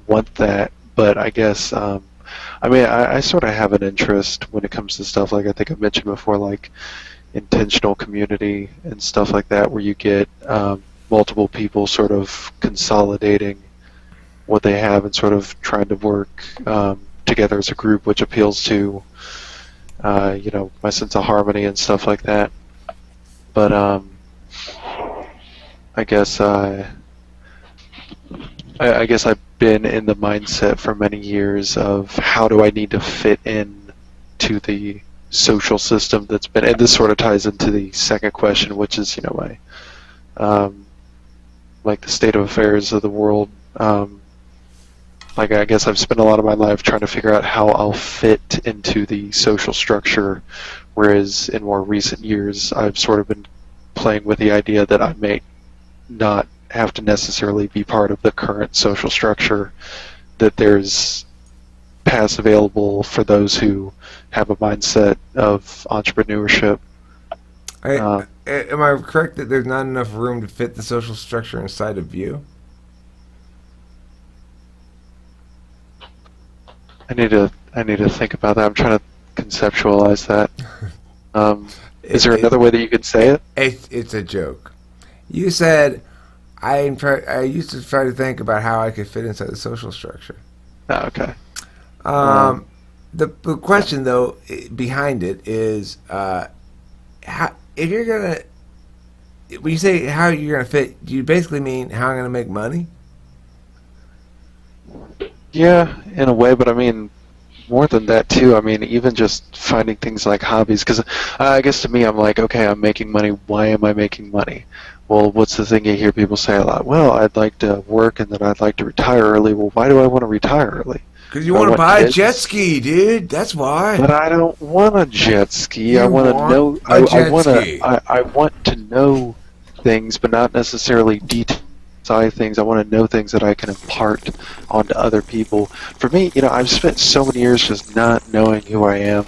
want that, but I guess, I sort of have an interest when it comes to stuff like, I think I mentioned before, like intentional community and stuff like that, where you get multiple people sort of consolidating what they have and sort of trying to work together as a group, which appeals to my sense of harmony and stuff like that. But I guess I've been in the mindset for many years of how do I need to fit in to the social system that's been, and this sort of ties into the second question, which is my like the state of affairs of the world. I guess I've spent a lot of my life trying to figure out how I'll fit into the social structure, whereas in more recent years I've sort of been playing with the idea that I may not have to necessarily be part of the current social structure, that there's paths available for those who have a mindset of entrepreneurship. Am I correct that there's not enough room to fit the social structure inside of you? I need to think about that. I'm trying to conceptualize that. Is there another way that you could say it? It's a joke. You said I used to try to think about how I could fit inside the social structure. Oh, okay. The question though behind it is how, if you're gonna, when you say how you're gonna fit, do you basically mean how I'm gonna make money? Yeah, in a way, but I mean more than that too. I mean, even just finding things like hobbies, because I guess to me, I'm like, okay, I'm making money. Why am I making money? Well, what's the thing you hear people say a lot? Well, I'd like to work and then I'd like to retire early. Well, why do I want to retire early? Because you want to buy a jet ski, dude. That's why. But I don't want a jet ski. I want want to know. a jet ski. I want to know things, but not necessarily detail things. I want to know things that I can impart onto other people. For me, I've spent so many years just not knowing who I am,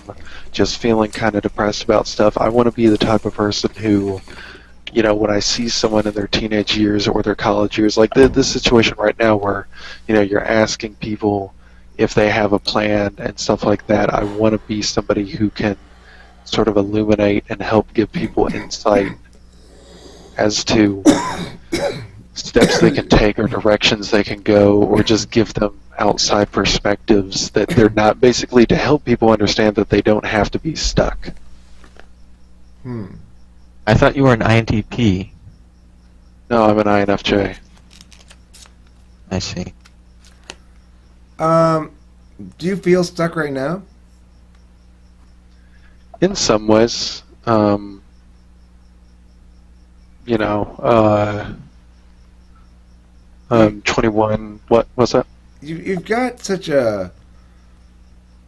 just feeling kind of depressed about stuff. I want to be the type of person who, when I see someone in their teenage years or their college years, like this situation right now where, you're asking people if they have a plan and stuff like that. I want to be somebody who can sort of illuminate and help give people insight as to steps they can take or directions they can go, or just give them outside perspectives that they're not, basically to help people understand that they don't have to be stuck. I thought you were an INTP. No, I'm an INFJ. I see. Do you feel stuck right now? In some ways, 21. What was that? You've got such a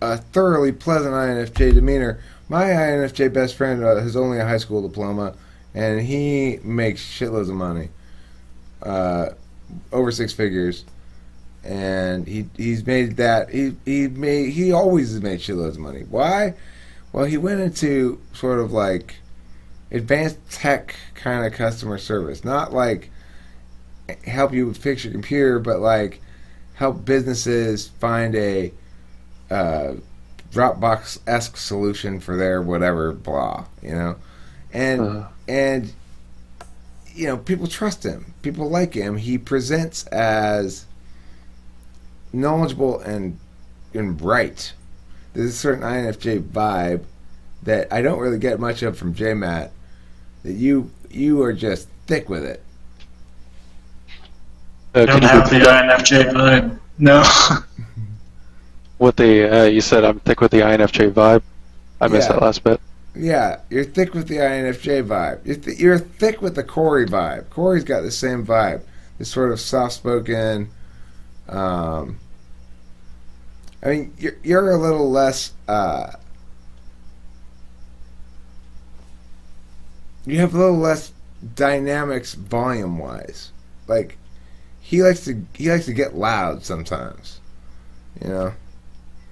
thoroughly pleasant INFJ demeanor. My INFJ best friend has only a high school diploma, and he makes shitloads of money, over six figures, and he's made that he always has made shitloads of money. Why? Well, he went into sort of like advanced tech kind of customer service, not like help you fix your computer, but like help businesses find a Dropbox-esque solution for their whatever blah, and people trust him, people like him. He presents as knowledgeable and bright. There's a certain INFJ vibe that I don't really get much of from JMatt, that you are just thick with it. I don't have the INFJ vibe. No. What you said? I'm thick with the INFJ vibe. I missed that last bit. Yeah, you're thick with the INFJ vibe. You're thick with the Corey vibe. Corey's got the same vibe. This sort of soft-spoken. I mean, you're a little less. You have a little less dynamics volume-wise. Like, he likes to get loud sometimes.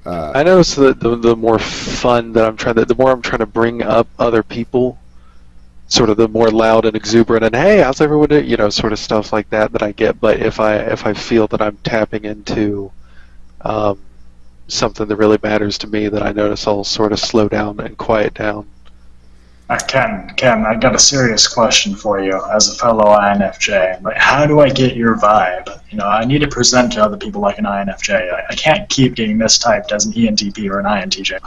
I notice that the more fun that the more I'm trying to bring up other people, sort of the more loud and exuberant and hey, how's everyone doing? Sort of stuff like that I get. But if I feel that I'm tapping into something that really matters to me, then I notice I'll sort of slow down and quiet down. Ken, I got a serious question for you as a fellow INFJ. Like, how do I get your vibe? I need to present to other people like an INFJ. I can't keep getting mistyped as an ENTP or an INTJ.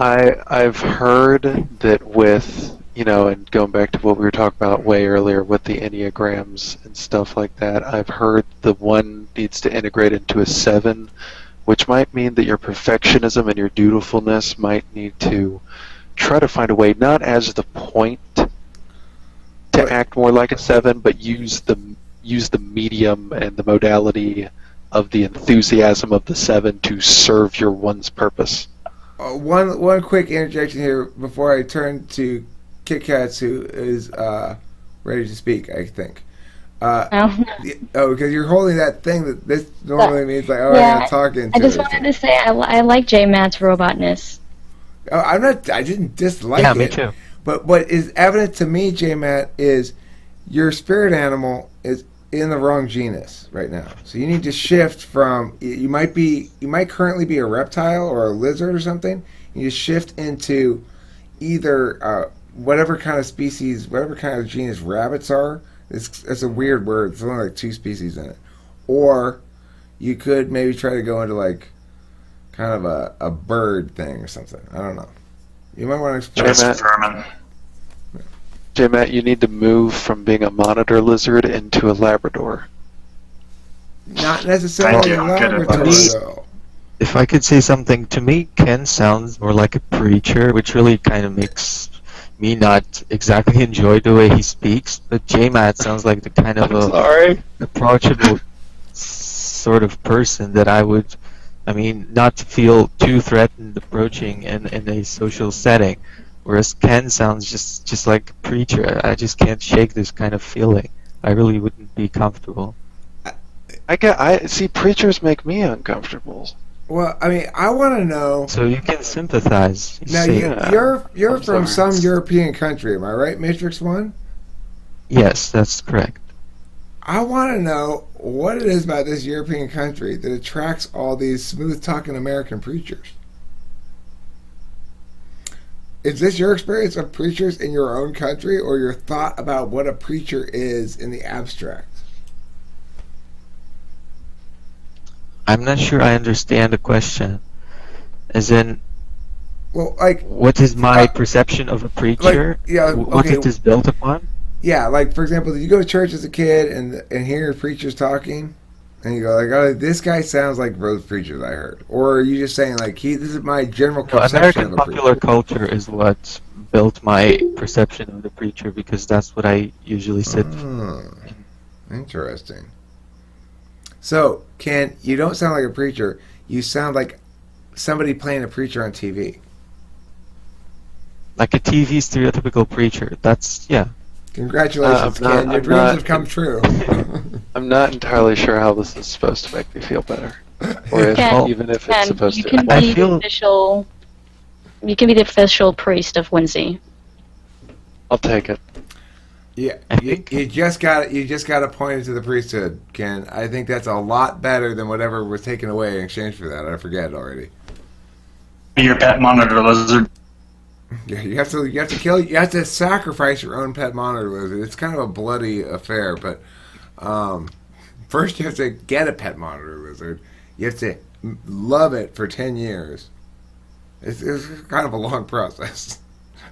I've heard that with, and going back to what we were talking about way earlier with the Enneagrams and stuff like that, I've heard the 1 needs to integrate into a 7, which might mean that your perfectionism and your dutifulness might need to try to find a way, not as the point to act more like a 7, but use the medium and the modality of the enthusiasm of the 7 to serve your 1's purpose. One quick interjection here before I turn to KitKatz, who is ready to speak, I think. Oh, Oh, because you're holding that thing that this normally means like, oh, I yeah, gotta talk into I just it. wanted to say I like J Matt's robotness. Oh, I didn't dislike Yeah, it. me too. But what is evident to me, J Matt, is your spirit animal is in the wrong genus right now. So you need to shift from you might currently be a reptile or a lizard or something. You need to shift into either whatever kind of species, whatever kind of genus rabbits are. It's a weird word. There's only like 2 species in it. Or you could maybe try to go into like kind of a bird thing or something. I don't know. You might want to explore. Just Matt. vermin. J-Matt, you need to move from being a monitor lizard into a Labrador. Not necessarily Thank you. Good laboratory advice. though. If I could say something, to me, Ken sounds more like a preacher, which really kind of makes me not exactly enjoy the way he speaks. But J-Matt sounds like the kind of Sorry. approachable sort of person that I would, not feel too threatened approaching in a social setting. Whereas Ken sounds just like a preacher. I just can't shake this kind of feeling. I really wouldn't be comfortable. I see preachers make me uncomfortable. Well, I mean, I want to know. So you can sympathize. Now see. you're I'm from sorry. some European country, am I right, Matrix One? Yes, that's correct. I want to know what it is about this European country that attracts all these smooth-talking American preachers. Is this your experience of preachers in your own country, or your thought about what a preacher is in the abstract? I'm not sure I understand the question. As in, Well, like, what is my Uh, perception of a preacher? yeah, What okay. is this built upon? yeah, like for example, did you go to church as a kid and hear your preachers talking, and you go like, "Oh, this guy sounds like those preachers I heard," or are you just saying like, "This is my general Well, conception American of a popular preacher"? culture is what built my perception of the preacher because that's what I usually sit Oh, interesting. So, Ken, you don't sound like a preacher. You sound like somebody playing a preacher on TV. like a TV stereotypical preacher. That's, yeah. Congratulations, I'm not- Ken. Your I'm dreams not- have come true. I'm not entirely sure how this is supposed to make me feel better, or if, Ken, even if it's Ken, supposed you to. can I be feel- the official. You can be the official priest of Whimsy. I'll take it. Yeah, I you think- just got to point it to the priesthood, Ken. I think that's a lot better than whatever was taken away in exchange for that. I forget already. Be your pet monitor lizard. Yeah, you have to sacrifice your own pet monitor lizard. It's kind of a bloody affair, but first you have to get a pet monitor lizard. You have to love it for 10 years. It's kind of a long process.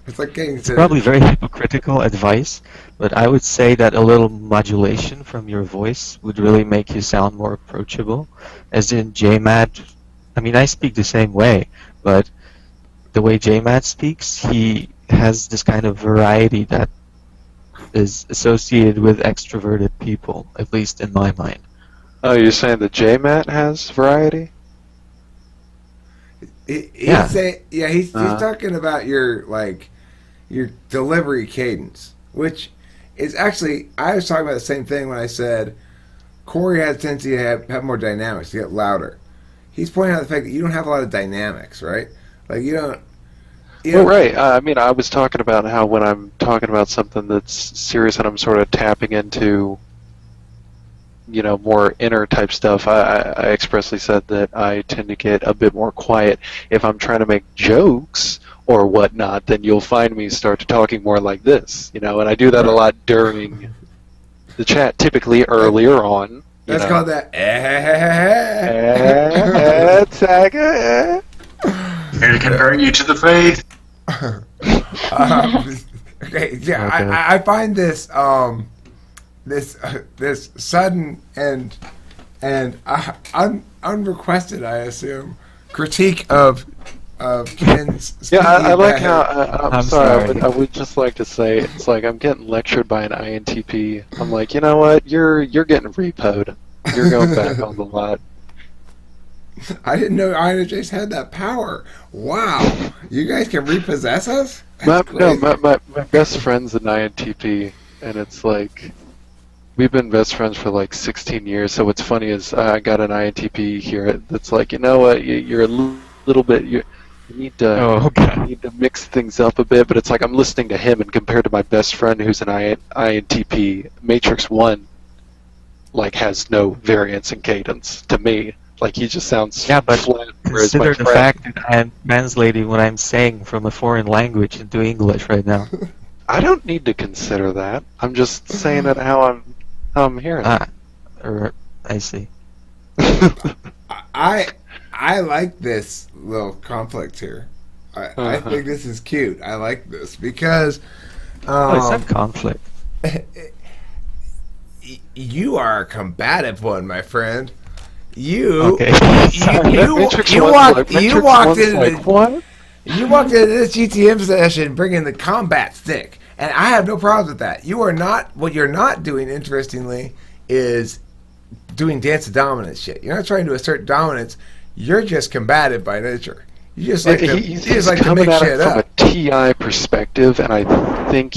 It's like getting to Probably very hypocritical advice, but I would say that a little modulation from your voice would really make you sound more approachable. As in J-Matt, I speak the same way, but the way J-Matt speaks, he has this kind of variety that is associated with extroverted people, at least in my mind. Oh, you're saying that J-Matt has variety? Yeah. He's talking about your delivery cadence, which is actually, I was talking about the same thing when I said Corey has a tendency to have more dynamics, to get louder. He's pointing out the fact that you don't have a lot of dynamics, right? Like you don't. Well, right. I was talking about how when I'm talking about something that's serious and I'm sort of tapping into, more inner type stuff, I expressly said that I tend to get a bit more quiet. If I'm trying to make jokes or whatnot, then you'll find me start talking more like this, and I do that a lot during the chat, typically earlier on. That's called that. Here to convert you to the faith. Okay, yeah, Okay. I find this this sudden and unrequested, I assume, critique of Ken's. Yeah, I speaking like bad. how. I'm I'm sorry. sorry. I would just like to say it's like I'm getting lectured by an INTP. I'm like, you know what? You're getting repoed. You're going back on the lot. I didn't know INFJs had that power. Wow, you guys can repossess us? My That's crazy. best friend's an INTP, and it's like, We've been best friends for like 16 years. So what's funny is I got an INTP here that's like, you know what, you're a little bit, you need to Oh, okay. you need to mix things up a bit. But it's like I'm listening to him, and compared to my best friend who's an INTP, Matrix One like has no variance in cadence to me. Like he just sounds Yeah, but flat. Whereas my consider the friend, fact that I am translating what I'm saying from a foreign language into English right now. I don't need to consider that. I'm just saying it how I'm hearing it. I see. I like this little conflict here. I think this is cute. I like this because It's not conflict. you are a combative one, my friend. You Okay. you walked into like, what? you walked into this GTM session bringing the combat stick, and I have no problems with that. You are not. What you're not doing, interestingly, is doing dance of dominance shit. You're not trying to assert dominance. You're just combative by nature. You just like to, He's you just like to coming make at shit it from up. a TI perspective, and I think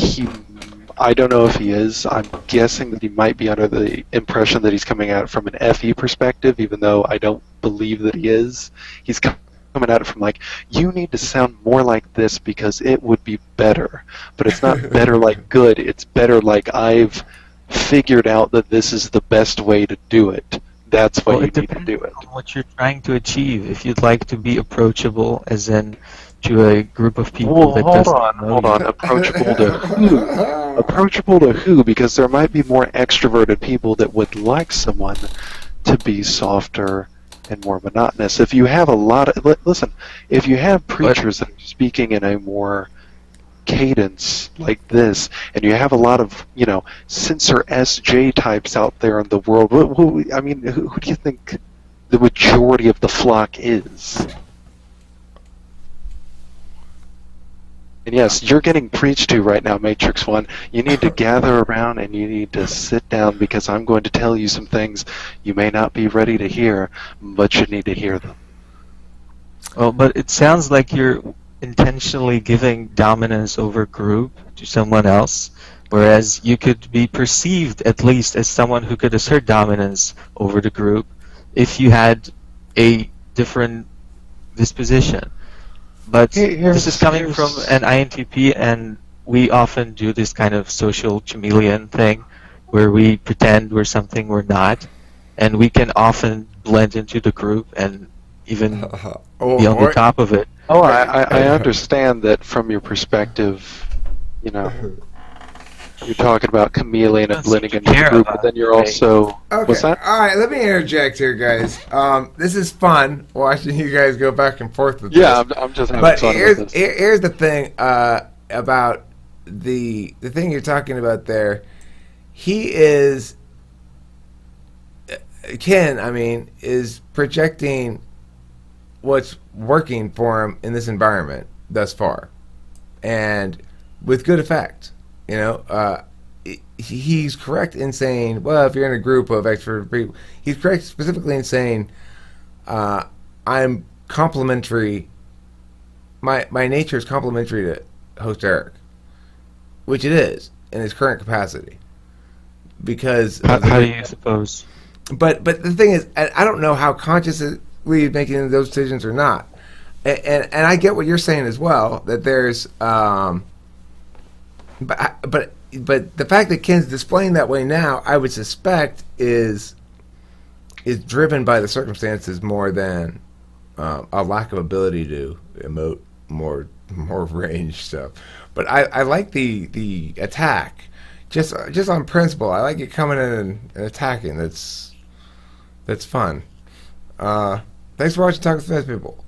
I don't know if he is. I'm guessing that he might be under the impression that he's coming at it from an FE perspective, even though I don't believe that he is. He's coming at it from like, you need to sound more like this because it would be better. But it's not better like good. It's better like I've figured out that this is the best way to do it. That's why Well, you it need to depends do it. on what you're trying to achieve. If you'd like to be approachable, as in to a group of people Well, that hold doesn't on, know hold you. on. Approachable to who? Approachable to who? Because there might be more extroverted people that would like someone to be softer and more monotonous. If you have a lot of listen, if you have preachers that are speaking in a more cadence like this, and you have a lot of censor SJ types out there in the world, who do you think the majority of the flock is? And yes, you're getting preached to right now, Matrix One. You need to gather around and you need to sit down because I'm going to tell you some things you may not be ready to hear, but you need to hear them. Well, but it sounds like you're intentionally giving dominance over group to someone else, whereas you could be perceived at least as someone who could assert dominance over the group if you had a different disposition. But this is coming from an INTP, and we often do this kind of social chameleon thing where we pretend we're something we're not, and we can often blend into the group and even be on the top of it. Oh, I understand that from your perspective, you're talking about chameleon and blending into the group, but then you're also... Okay. What's that? All right, let me interject here, guys. This is fun watching you guys go back and forth with Yeah, this. I'm just having But fun with this. here's the thing about the thing you're talking about there. He is... Ken, is projecting what's working for him in this environment thus far. And with good effect. He's correct in saying, well, if you're in a group of extrovert people, he's correct specifically in saying, I'm complementary. My nature is complementary to host Eric, which it is in his current capacity. Because how do you suppose? But the thing is, I don't know how consciously making those decisions or not, and I get what you're saying as well, that there's But the fact that Ken's displaying that way now, I would suspect is driven by the circumstances more than a lack of ability to emote more range stuff. But I like the attack, just on principle. I like it coming in and attacking. That's fun. Thanks for watching Talk with Smith People.